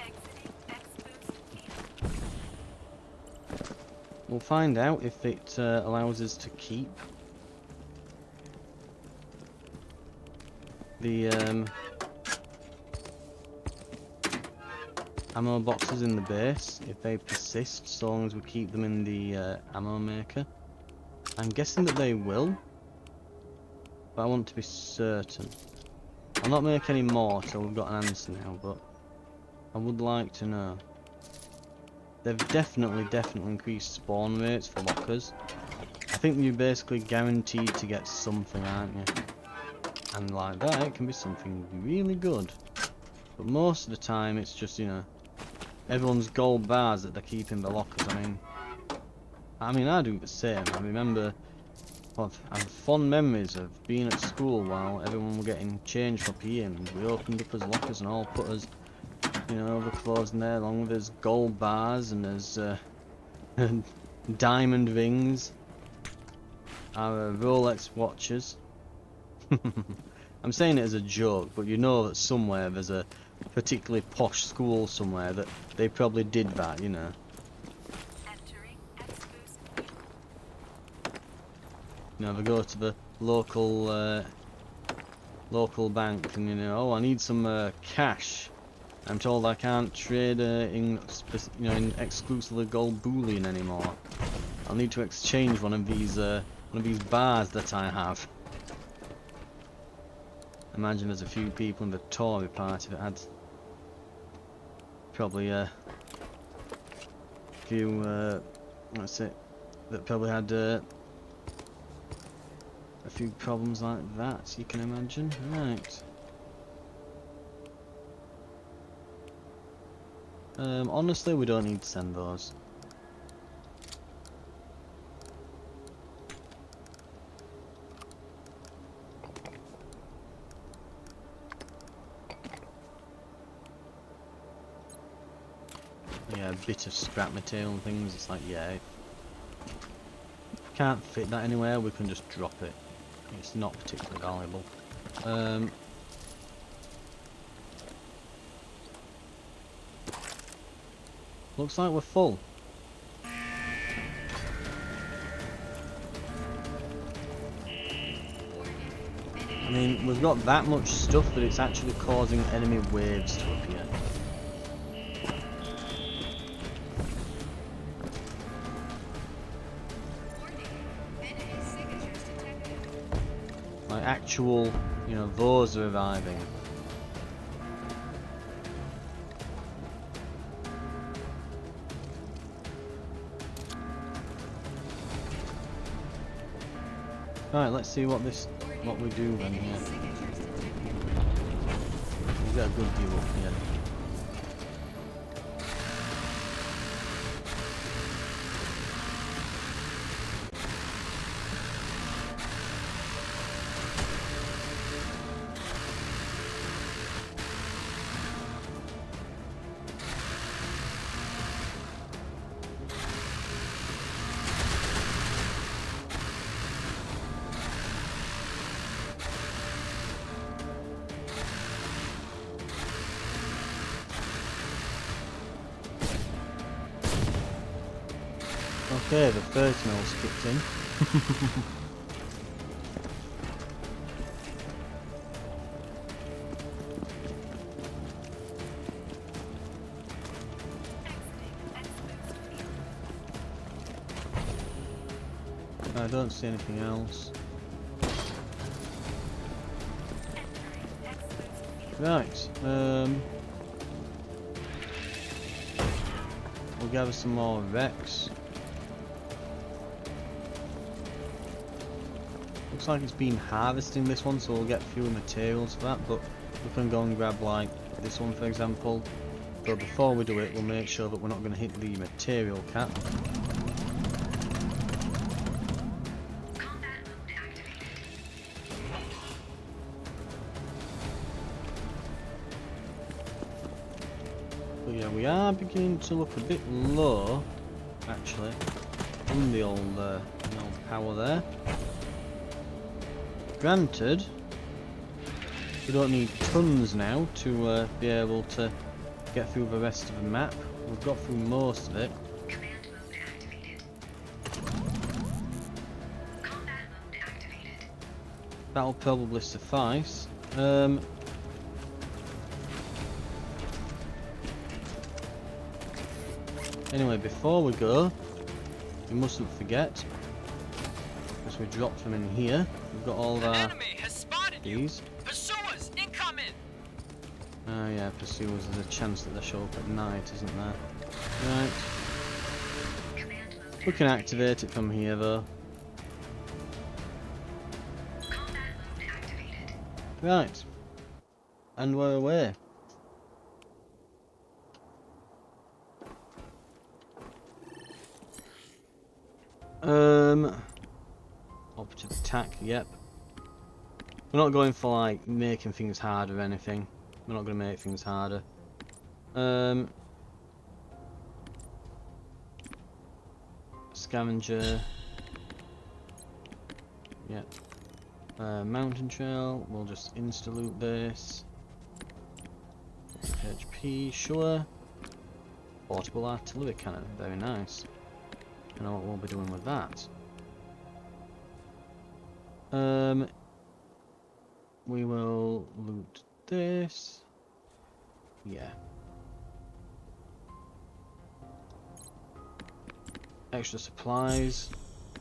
Exiting X-boost field. we'll find out if it allows us to keep the ammo boxes in the base if they persist, so long as we keep them in the ammo maker. I'm guessing that they will, but I want to be certain. I'll not make any more till we've got an answer now, but I would like to know. They've definitely increased spawn rates for lockers. I think you're basically guaranteed to get something, aren't you? And like that, it can be something really good. But most of the time, it's just, you know, everyone's gold bars that they keep in the lockers. I mean, I do the same. I remember, well, I have fond memories of being at school while everyone were getting changed for PE, and we opened up his lockers and all put us, you know, the clothes in there, along with his gold bars and his diamond rings, our Rolex watches. I'm saying it as a joke, but you know that somewhere there's a particularly posh school somewhere that they probably did that, you know. Entering X-boost field. You know, they go to the local bank and, you know, oh, I need some cash. I'm told I can't trade in exclusively gold bullion anymore. I'll need to exchange one of these bars that I have. Imagine there's a few people in the Tory party that had probably a few that probably had a few problems like that, you can imagine. Right. Honestly, we don't need to send those. Yeah, a bit of scrap material and things, it's like, yeah, if can't fit that anywhere, we can just drop it. It's not particularly valuable. Looks like we're full. I mean, we've got that much stuff that it's actually causing enemy waves to appear. Like actual, you know, those are arriving. Right, let's see what we do then here. We've got a good view up here. Okay, the 30 mils kicked in. I don't see anything else. Right, we'll gather some more Rex. Looks like it's been harvesting this one, so we'll get fewer materials for that, but we can go and grab like this one for example. But before we do it, we'll make sure that we're not going to hit the material cap. Combat mode activated. But yeah, we are beginning to look a bit low, actually, on the old power there. Granted, we don't need tons now to be able to get through the rest of the map. We've got through most of it. Command mode activated. Combat mode activated. That'll probably suffice. Anyway, before we go, we mustn't forget, because we dropped them in here, we've got all The our enemy has spotted you. these. Pursuers incoming. Oh yeah, pursuers, there's a chance that they show up at night, isn't there? Right, Command mode we can activate it from here though. Combat mode activated. Right, and we're away. Operative attack, yep. We're not going for like making things harder or anything. We're not going to make things harder. Scavenger. Yep. Mountain trail, we'll just insta-loot this. HP, sure. Portable artillery cannon, very nice. I know what we'll be doing with that. We will loot this. Yeah. Extra supplies.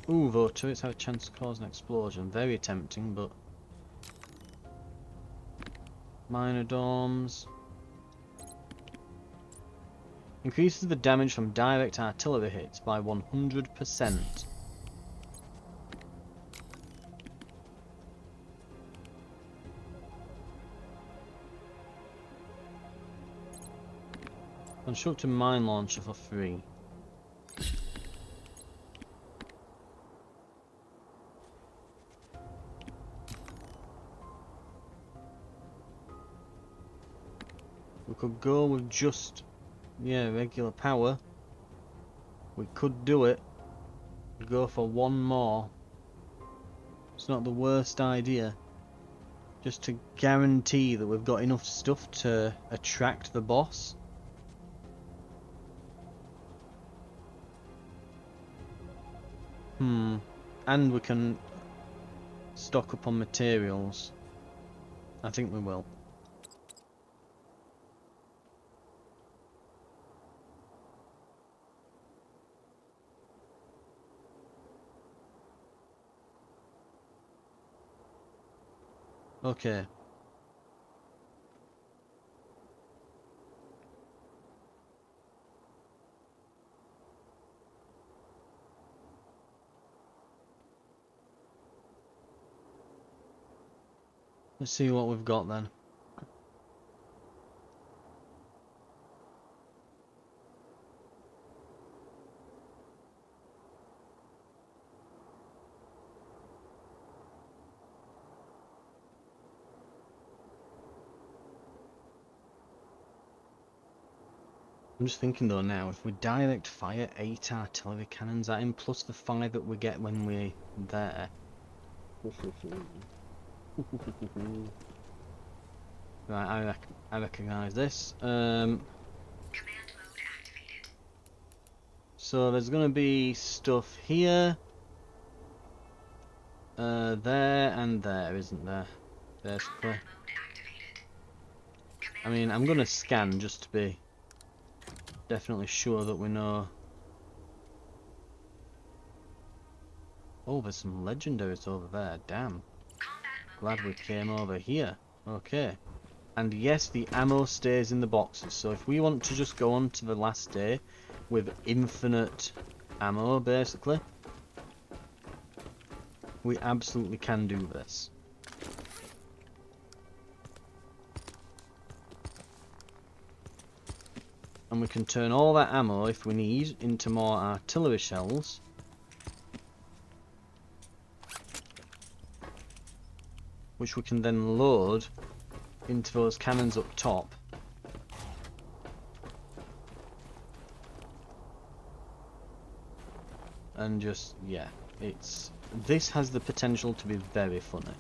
Ooh, though turrets have a chance to cause an explosion. Very tempting, but minor dorms. Increases the damage from direct artillery hits by 100%. Construct a mine launcher for free. We could go with just, yeah, regular power. We could do it. Go for one more. It's not the worst idea. Just to guarantee that we've got enough stuff to attract the boss. And we can stock up on materials. I think we will. Okay. Let's see what we've got then. I'm just thinking though now, if we direct fire 8 artillery cannons at him, plus the 5 that we get when we're there. Right, I recognise this. Command mode activated. So there's going to be stuff here, there and there, isn't there? Basically. Combat mode activated. I mean, I'm going to scan just to be definitely sure that we know. Oh, there's some legendaries over there. Damn. Glad we came over here. Okay. And yes, the ammo stays in the boxes. So if we want to just go on to the last day with infinite ammo, basically, we absolutely can do this. And we can turn all that ammo, if we need, into more artillery shells. Which we can then load into those cannons up top. And just, yeah, this has the potential to be very funny.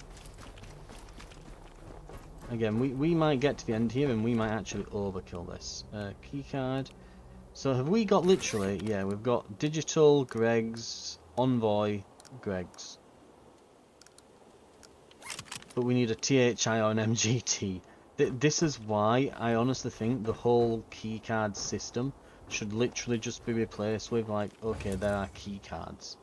Again, we might get to the end here and we might actually overkill this. Keycard. So have we got literally, yeah, we've got Digital, Greg's, Envoy, Greg's. But we need a THI or an MGT. This is why I honestly think the whole keycard system should literally just be replaced with, like, okay, there are keycards.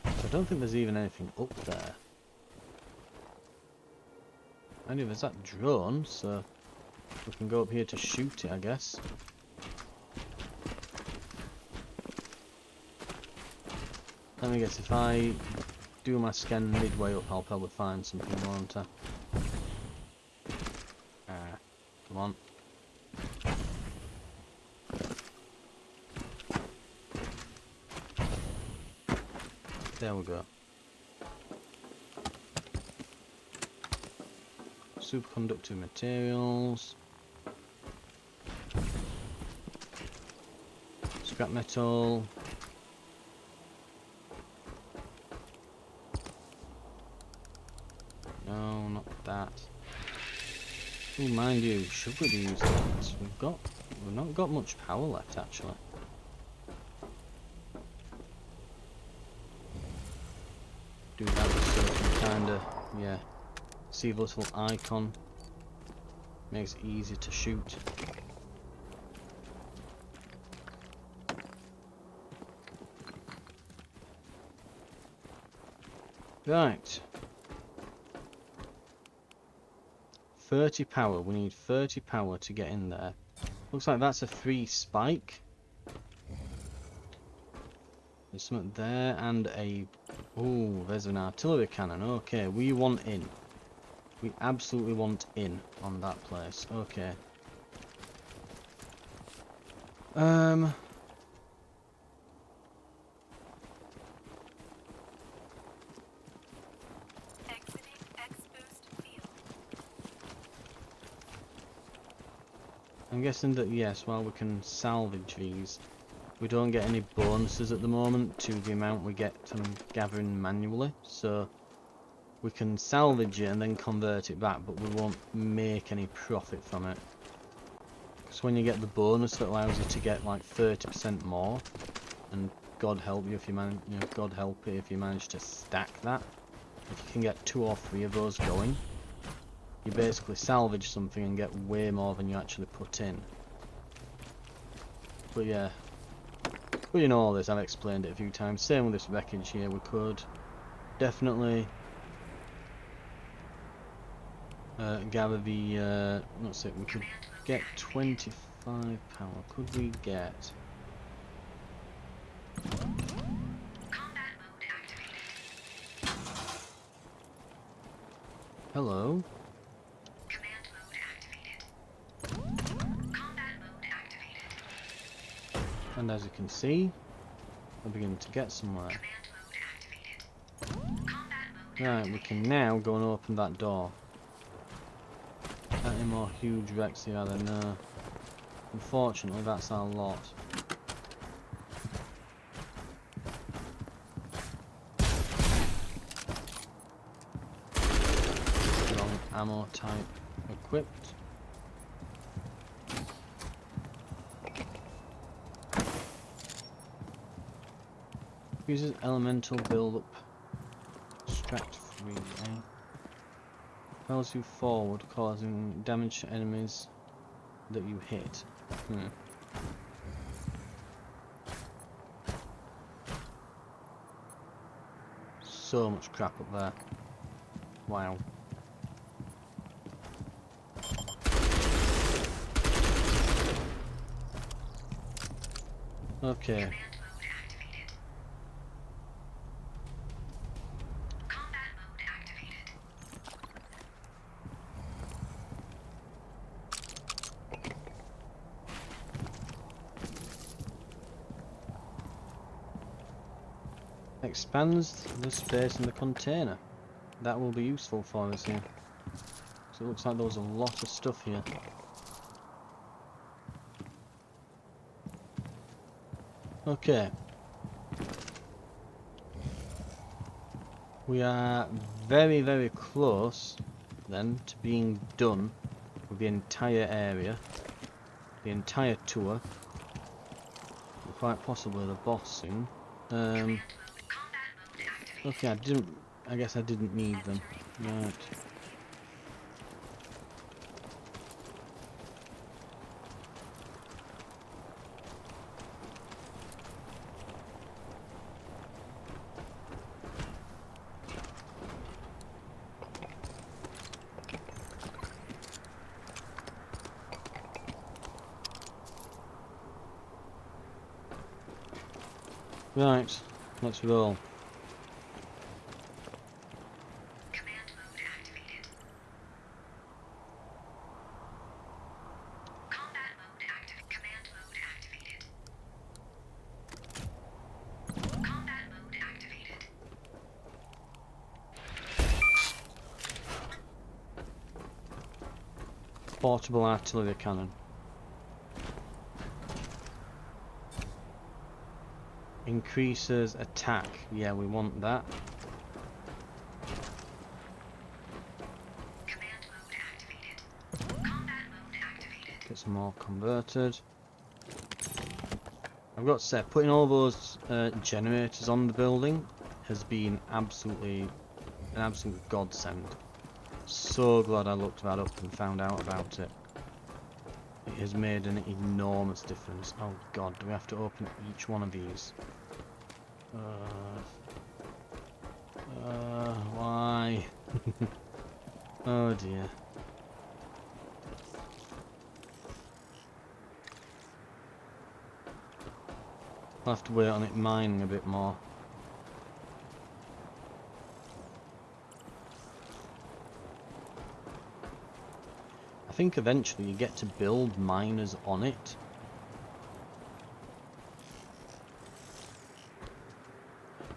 So I don't think there's even anything up there. I know there's that drone, so we can go up here to shoot it, I guess. Let me guess, if I do my scan midway up, I'll probably find something, won't I? Come on. There we go. Superconductive materials. Scrap metal. No, not that. Oh, mind you, should we use that? We've not got much power left actually. Do that with certain kinda, yeah. See the little icon. Makes it easy to shoot. Right. 30 power. We need 30 power to get in there. Looks like that's a free spike. There's something there and a... Oh, there's an artillery cannon. Okay, we want in. We absolutely want in on that place. Okay. Exiting X-Boost field. I'm guessing that, yes, while we can salvage these, we don't get any bonuses at the moment to the amount we get from gathering manually. So we can salvage it and then convert it back, but we won't make any profit from it. Because when you get the bonus that allows you to get like 30% more, and God help you if you manage, you know, God help you if you manage to stack that. If you can get 2 or 3 of those going, you basically salvage something and get way more than you actually put in. But yeah, well, you know all this, I've explained it a few times. Same with this wreckage here, we could definitely gather the, what's it, we could get 25 power. Could we get... Combat mode activated. Hello? Command mode activated. Combat mode activated. And as you can see, we're beginning to get somewhere. Command mode activated. Combat mode Right, we can now go and open that door. Any more huge wrecks here, then no. Unfortunately, that's our lot. Wrong ammo type equipped. Uses elemental build-up. Extract free, eh? Propels you forward, causing damage to enemies that you hit. So much crap up there. Wow. Okay. Command mode activated. Combat mode activated. expands the space in the container. That will be useful for us here. So it looks like there was a lot of stuff here. Okay. We are very, very close then to being done with the entire area, the entire tour, and quite possibly the boss soon. Okay, I guess I didn't need them. Right. Right, let's roll. Command mode activated. Combat mode active. Command mode activated. Combat mode activated. Portable artillery cannon. Increases attack. Yeah, we want that. Command mode activated. Combat mode activated. Get some more converted. I've got to say, putting all those generators on the building has been an absolute godsend. So glad I looked that up and found out about it. It has made an enormous difference. Oh god, do we have to open each one of these? Why? Oh dear. I'll have to wait on it mining a bit more. I think eventually you get to build miners on it.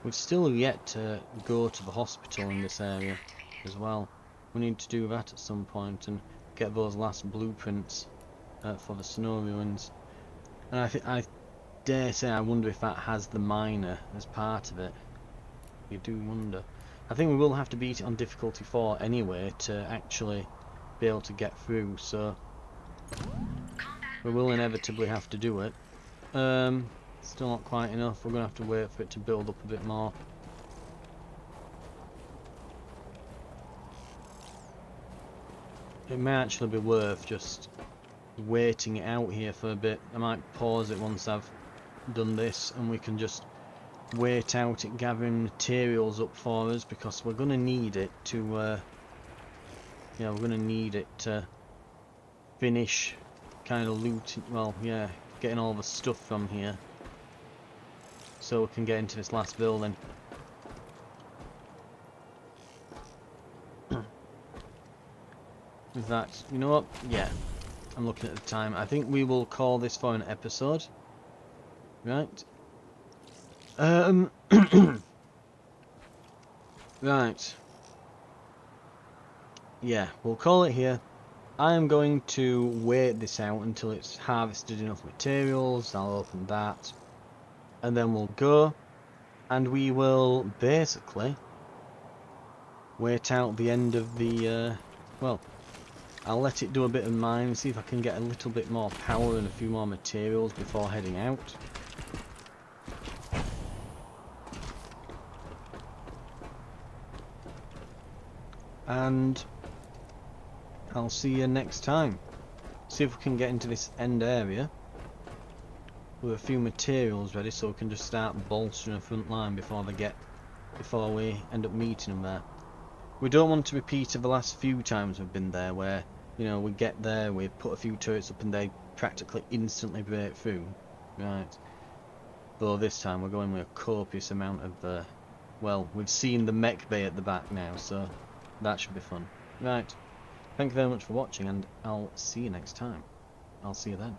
We've still yet to go to the hospital in this area as well. We need to do that at some point and get those last blueprints for the snow ruins. And I dare say I wonder if that has the miner as part of it. You do wonder. I think we will have to beat it on difficulty 4 anyway to actually be able to get through, so we will inevitably have to do it. Still not quite enough. We're gonna have to wait for it to build up a bit more. It may actually be worth just waiting it out here for a bit. I might pause it once I've done this and we can just wait out it gathering materials up for us, because we're gonna need it to yeah, we're gonna need it to finish kind of looting, well, yeah, getting all the stuff from here so we can get into this last building. With that, you know what? Yeah, I'm looking at the time. I think we will call this for an episode. Right. Right. Yeah, we'll call it here. I am going to wait this out until it's harvested enough materials. I'll open that. And then we'll go. And we will basically wait out the end of the, well, I'll let it do a bit of mining, see if I can get a little bit more power and a few more materials before heading out. And I'll see you next time. See if we can get into this end area with a few materials ready, so we can just start bolstering the front line before we end up meeting them there. We don't want to repeat of the last few times we've been there, where, you know, we get there, we put a few turrets up and they practically instantly break through. Right. Though this time we're going with a copious amount of, well, we've seen the mech bay at the back now, so that should be fun. Right. Thank you very much for watching, and I'll see you next time. I'll see you then.